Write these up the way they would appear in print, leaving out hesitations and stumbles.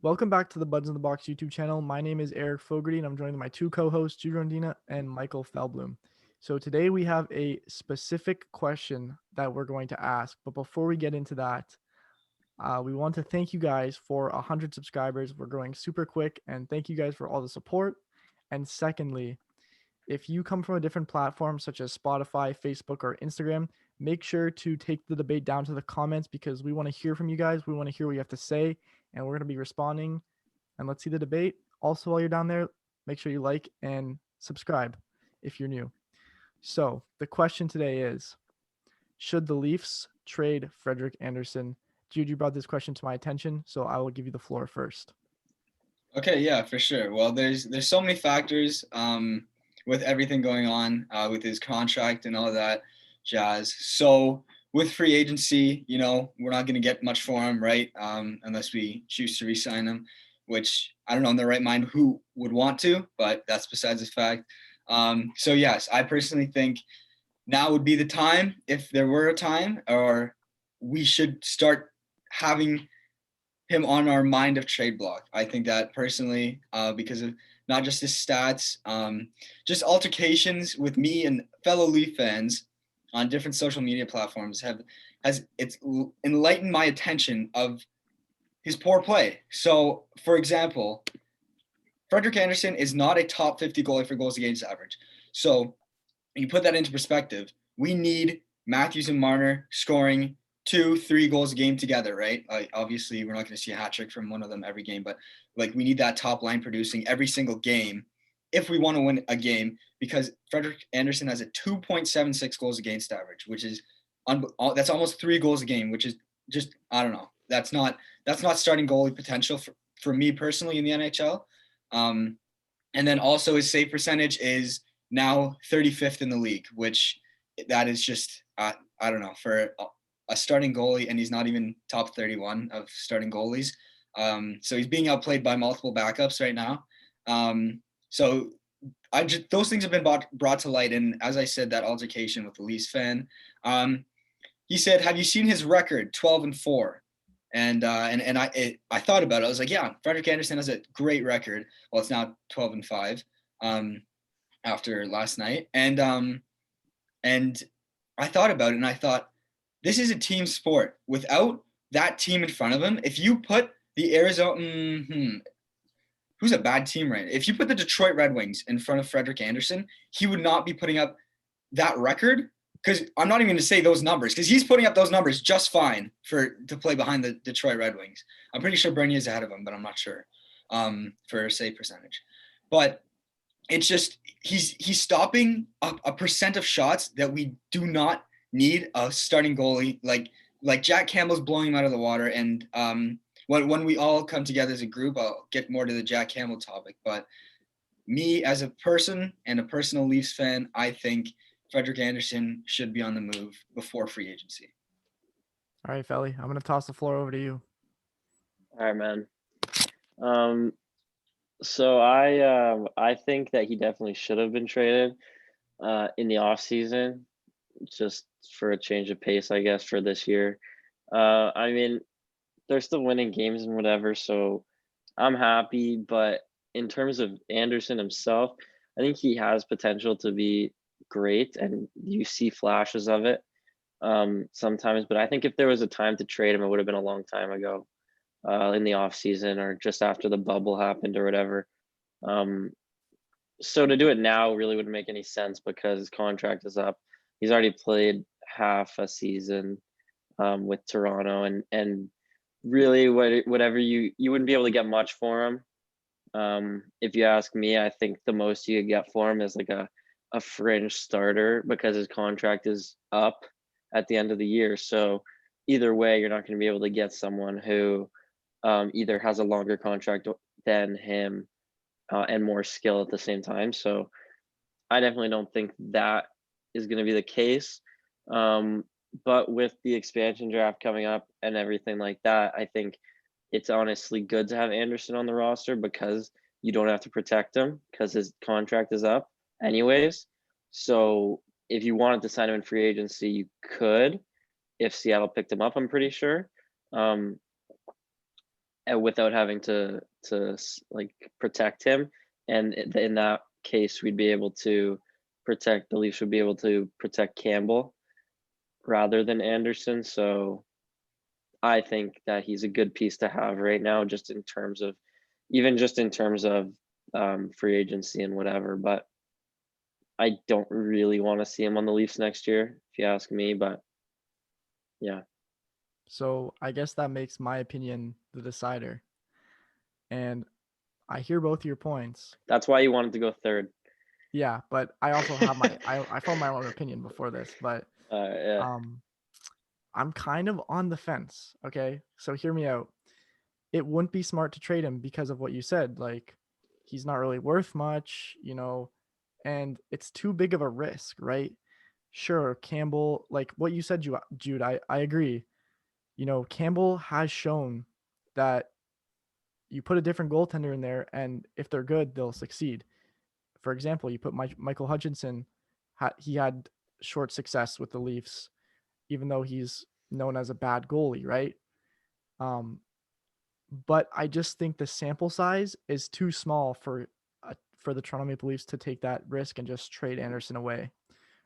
Welcome back to the Buds in the Box YouTube channel. My name is Eric Fogarty, and I'm joined by my two co-hosts, Jude, Rondina and Michael Feldbloom. So today we have a specific question that we're going to ask. But before we get into that, we want to thank you guys for 100 subscribers. We're growing super quick, and thank you guys for all the support. And secondly, if you come from a different platform such as Spotify, Facebook, or Instagram, make sure to take the debate down to the comments because we want to hear from you guys. We want to hear what you have to say, and we're going to be responding. And let's see the debate. Also, while you're down there, make sure you like and subscribe if you're new. So the question today is, should the Leafs trade Frederik Andersen? Jude, you brought this question to my attention, so I will give you the floor first. Okay, yeah, for sure. Well, there's so many factors with everything going on with his contract and all that jazz. So with free agency, we're not going to get much for him, right? Unless we choose to re-sign him, which I don't know in their right mind who would want to, but that's besides the fact. So yes, I personally think now would be the time, if there were a time, or we should start having him on our mind of trade block. I think that personally, because of not just his stats, just altercations with me and fellow Leaf fans on different social media platforms has enlightened my attention of his poor play. So, for example, Frederik Andersen is not a top 50 goalie for goals against average. So, you put that into perspective. We need Matthews and Marner scoring 2-3 goals a game together, right? Obviously, we're not going to see a hat trick from one of them every game, but like we need that top line producing every single game if we want to win a game, because Frederik Andersen has a 2.76 goals against average, which is that's almost 3 goals a game, which is just, I don't know. That's not starting goalie potential for me personally in the NHL. And then also his save percentage is now 35th in the league, which that is just I don't know, for a starting goalie, and he's not even top 31 of starting goalies. So he's being outplayed by multiple backups right now. So those things have been brought to light. And as I said, that altercation with the Leafs fan, he said, "Have you seen his record, 12-4?" And I thought about it. I was like, yeah, Frederik Andersen has a great record. Well, it's now 12-5 after last night, and I thought about it, and I thought, this is a team sport. Without that team in front of him, if you put the Arizona, who's a bad team right now? If you put the Detroit Red Wings in front of Frederik Andersen, he would not be putting up that record. Because I'm not even going to say those numbers, because he's putting up those numbers just fine to play behind the Detroit Red Wings. I'm pretty sure Bernier is ahead of him, but I'm not sure for save percentage. But it's just he's stopping a percent of shots that we do not need a starting goalie. Like Jack Campbell's blowing him out of the water. And when we all come together as a group, I'll get more to the Jack Campbell topic. But me as a person and a personal Leafs fan, I think Frederik Andersen should be on the move before free agency. All right, Felly, I'm going to toss the floor over to you. All right, man. So I think that he definitely should have been traded in the off season, just for a change of pace, I guess, for this year. I mean, they're still winning games and whatever, so I'm happy. But in terms of Andersen himself, I think he has potential to be great, and you see flashes of it sometimes. But I think if there was a time to trade him, it would have been a long time ago. In the off season or just after the bubble happened or whatever. So to do it now really wouldn't make any sense because his contract is up. He's already played half a season with Toronto, and really whatever you wouldn't be able to get much for him. If you ask me, I think the most you could get for him is like a fringe starter because his contract is up at the end of the year. So either way, you're not going to be able to get someone who either has a longer contract than him and more skill at the same time. So I definitely don't think that is going to be the case. But with the expansion draft coming up and everything like that, I think it's honestly good to have Andersen on the roster because you don't have to protect him because his contract is up anyways. So if you wanted to sign him in free agency, you could if Seattle picked him up, I'm pretty sure. without having to like protect him. And in that case, we'd be able to the Leafs would be able to protect Campbell rather than Anderson. So I think that he's a good piece to have right now, just in terms of free agency and whatever. But I don't really want to see him on the Leafs next year, if you ask me. But yeah. So I guess that makes my opinion the decider. And I hear both your points. That's why you wanted to go third. Yeah, but I also have I formed my own opinion before this, but Yeah. I'm kind of on the fence. Okay, so hear me out. It wouldn't be smart to trade him because of what you said. Like, he's not really worth much, and it's too big of a risk, right? Sure, Campbell, like what you said, Jude, I agree. Campbell has shown that you put a different goaltender in there, and if they're good, they'll succeed. For example, you put Michael Hutchinson, he had short success with the Leafs, even though he's known as a bad goalie, right? But I just think the sample size is too small for the Toronto Maple Leafs to take that risk and just trade Anderson away,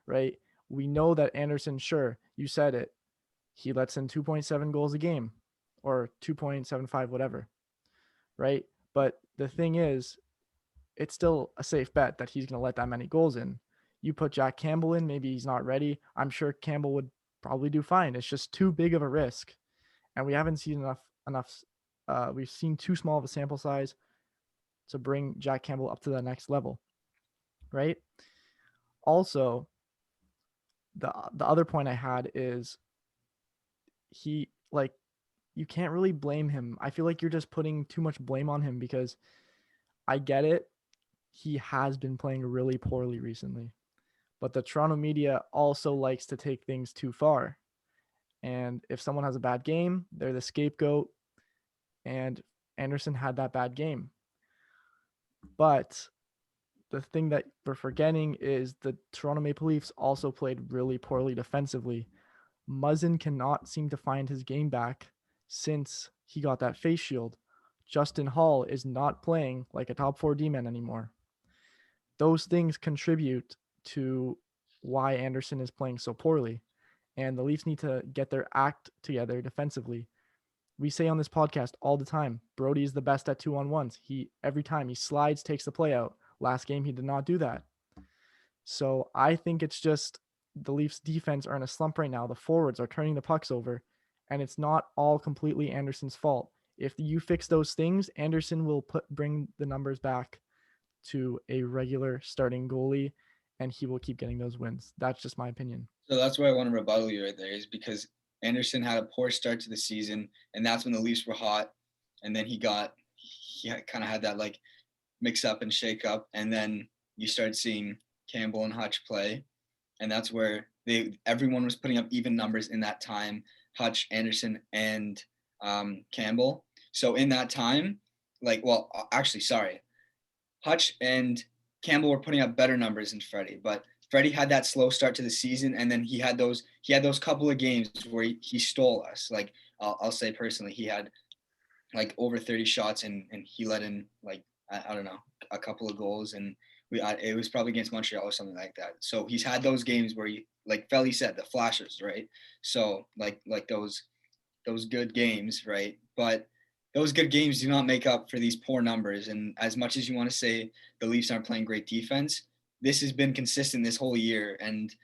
right? We know that Anderson, sure, you said it, he lets in 2.7 goals a game or 2.75, whatever, right? But the thing is, it's still a safe bet that he's going to let that many goals in. You put Jack Campbell in, maybe he's not ready. I'm sure Campbell would probably do fine. It's just too big of a risk, and we haven't seen enough. We've seen too small of a sample size to bring Jack Campbell up to the next level, right? Also, the other point I had is he like you can't really blame him. I feel like you're just putting too much blame on him because I get it. He has been playing really poorly recently, but the Toronto media also likes to take things too far. And if someone has a bad game, they're the scapegoat. And Anderson had that bad game. But the thing that we're forgetting is the Toronto Maple Leafs also played really poorly defensively. Muzzin cannot seem to find his game back since he got that face shield. Justin Hall is not playing like a top 4 D-man anymore. Those things contribute to why Anderson is playing so poorly. And the Leafs need to get their act together defensively. We say on this podcast all the time, Brody is the best at 2-on-1s. Every time he slides, takes the play out. Last game, he did not do that. So I think it's just the Leafs defense are in a slump right now. The forwards are turning the pucks over, and it's not all completely Anderson's fault. If you fix those things, Anderson will bring the numbers back to a regular starting goalie, and he will keep getting those wins. That's just my opinion. So that's why I want to rebuttal you right there, is because Anderson had a poor start to the season, and that's when the Leafs were hot, and then he kind of had that like mix up and shake up, and then you started seeing Campbell and Hutch play, and that's where everyone was putting up even numbers in that time, Hutch, Anderson, and Campbell. So in that time, Hutch and Campbell were putting up better numbers than Freddie, but Freddie had that slow start to the season, and then he had those couple of games where he stole us. Like I'll say personally, he had like over 30 shots, and he let in like I don't know, a couple of goals, and it was probably against Montreal or something like that. So he's had those games where like Felly said, the flashes, right? So like those good games, right? But those good games do not make up for these poor numbers. And as much as you want to say the Leafs aren't playing great defense, this has been consistent this whole year. And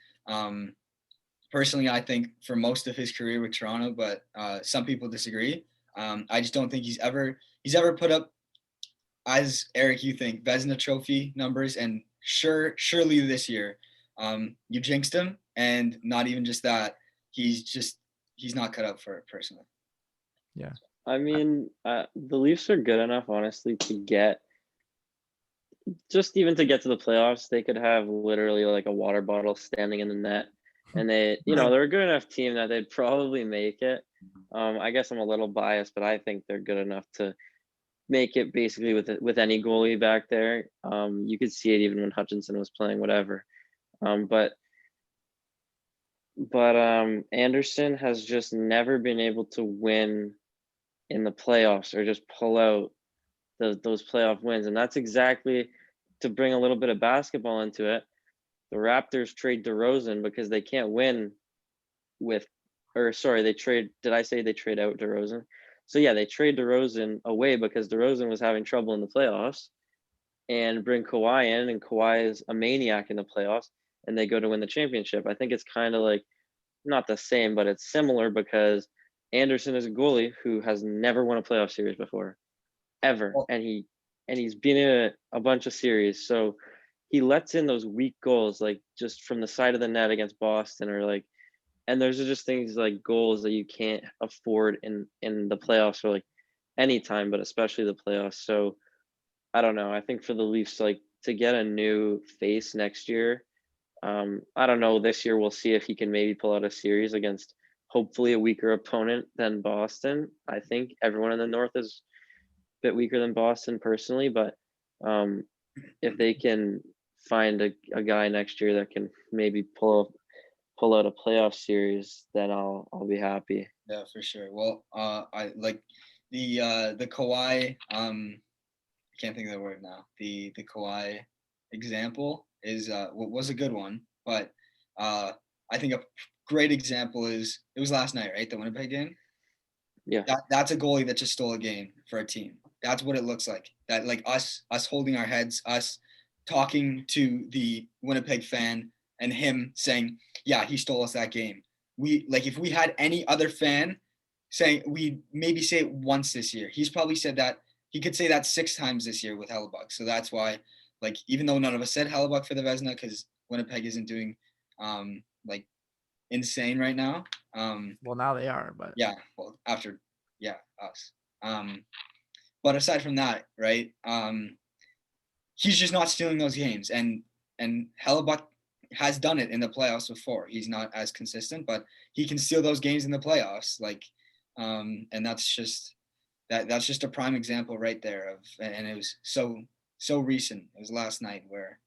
personally, I think for most of his career with Toronto, but some people disagree. I just don't think he's ever put up, as Eric, you think, Vezina Trophy numbers. And surely this year, you jinxed him. And not even just that, he's not cut up for it personally. Yeah. I mean, the Leafs are good enough, honestly, to get to get to the playoffs. They could have literally like a water bottle standing in the net, and they're a good enough team that they'd probably make it. I guess I'm a little biased, but I think they're good enough to make it basically with any goalie back there. You could see it even when Hutchinson was playing, whatever. But Anderson has just never been able to win in the playoffs or just pull out those playoff wins. And that's exactly, to bring a little bit of basketball into it. The Raptors trade DeRozan because they can't win with, or sorry, they trade. Did I say they trade out DeRozan? So yeah, they trade DeRozan away because DeRozan was having trouble in the playoffs, and bring Kawhi in, and Kawhi is a maniac in the playoffs, and they go to win the championship. I think it's kind of like, not the same, but it's similar because Anderson is a goalie who has never won a playoff series before, ever, Well, and he's been in a bunch of series, so he lets in those weak goals, like just from the side of the net against Boston, or like, and those are just things like goals that you can't afford in the playoffs, or like anytime, but especially the playoffs. So I don't know. I think for the Leafs, like, to get a new face next year, I don't know. This year we'll see if he can maybe pull out a series against hopefully a weaker opponent than Boston. I think everyone in the North is a bit weaker than Boston personally, but if they can find a guy next year that can maybe pull out a playoff series, then I'll be happy. Yeah, for sure. Well, I like the Kawhi. I can't think of the word now. The Kawhi example is was a good one, but I think a great example is, it was last night, right? The Winnipeg game. Yeah. That's a goalie that just stole a game for a team. That's what it looks like. That, like, us holding our heads, us talking to the Winnipeg fan, and him saying, "Yeah, he stole us that game." We, like, if we had any other fan saying, we maybe say it once this year. He's probably said that. He could say that 6 times this year with Hellebuck. So that's why, like, even though none of us said Hellebuck for the Vezina, because Winnipeg isn't doing like insane right now. Well, now they are, but Yeah, well, after, yeah, us. But aside from that, right? He's just not stealing those games, and Hellebuck has done it in the playoffs before. He's not as consistent, but he can steal those games in the playoffs. Like, and that's just a prime example right there of, and it was so recent. It was last night where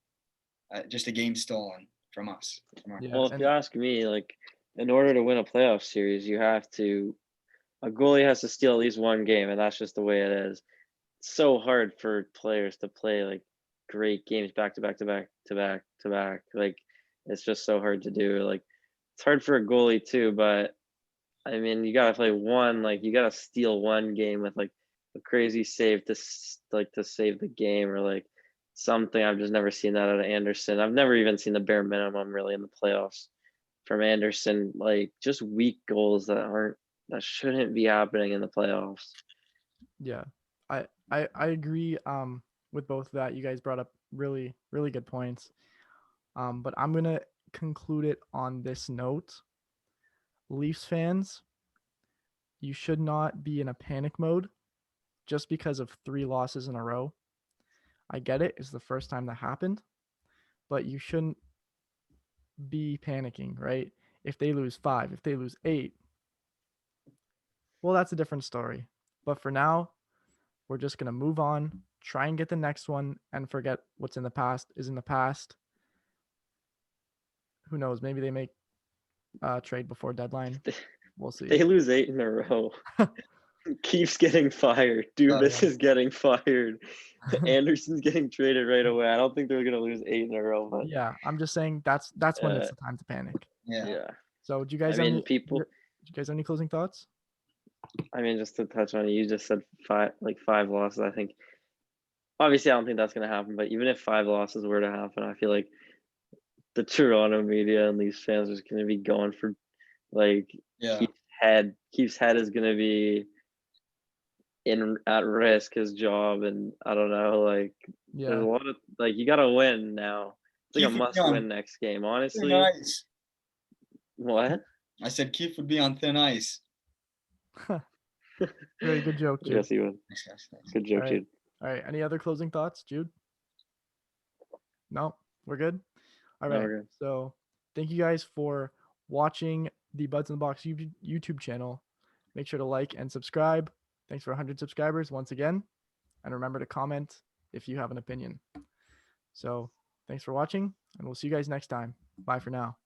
just a game stolen from us. yeah. Well, if And you ask me, like, in order to win a playoff series, a goalie has to steal at least one game, and that's just the way it is. It's so hard for players to play like great games back to back to back to back to back. Like, it's just so hard to do. Like, it's hard for a goalie too, but I mean, you gotta play one. Like, you gotta steal one game with like a crazy save to save the game, or like something. I've just never seen that out of Anderson. I've never even seen the bare minimum really in the playoffs from Anderson. Like, just weak goals that shouldn't be happening in the playoffs. yeah, I agree with both of that. You guys brought up really good points. But I'm gonna conclude it on this note. Leafs fans, you should not be in a panic mode just because of 3 losses in a row. I get it, it's the first time that happened, but you shouldn't be panicking, right? If they lose 5, if they lose 8, well, that's a different story. But for now, we're just going to move on, try and get the next one, and forget what's in the past is in the past. Who knows? Maybe they make a trade before deadline. We'll see. They lose 8 in a row. Keeps getting fired. Dubas is getting fired. Anderson's getting traded right away. I don't think they're gonna lose 8 in a row, but Yeah, I'm just saying that's when it's the time to panic. Yeah. So, do you guys I have mean, any? people. Do you guys have any closing thoughts? I mean, just to touch on it, you just said 5 losses. I think, obviously, I don't think that's gonna happen. But even if 5 losses were to happen, I feel like the Toronto media and these fans are gonna be going for, like, Yeah. Keith's head is gonna be at risk, his job, and I don't know, like, there's a lot of, like, you gotta win now. It's like a must win next game, honestly. Nice. What? I said Keith would be on thin ice. Very good joke, Jude. Yes, he would. Good joke, Jude. All right. Any other closing thoughts, Jude? No, we're good. All right. we're good. So, thank you guys for watching the Buds in the Box YouTube channel. Make sure to like and subscribe. Thanks for 100 subscribers once again. And remember to comment if you have an opinion. So, thanks for watching, and we'll see you guys next time. Bye for now.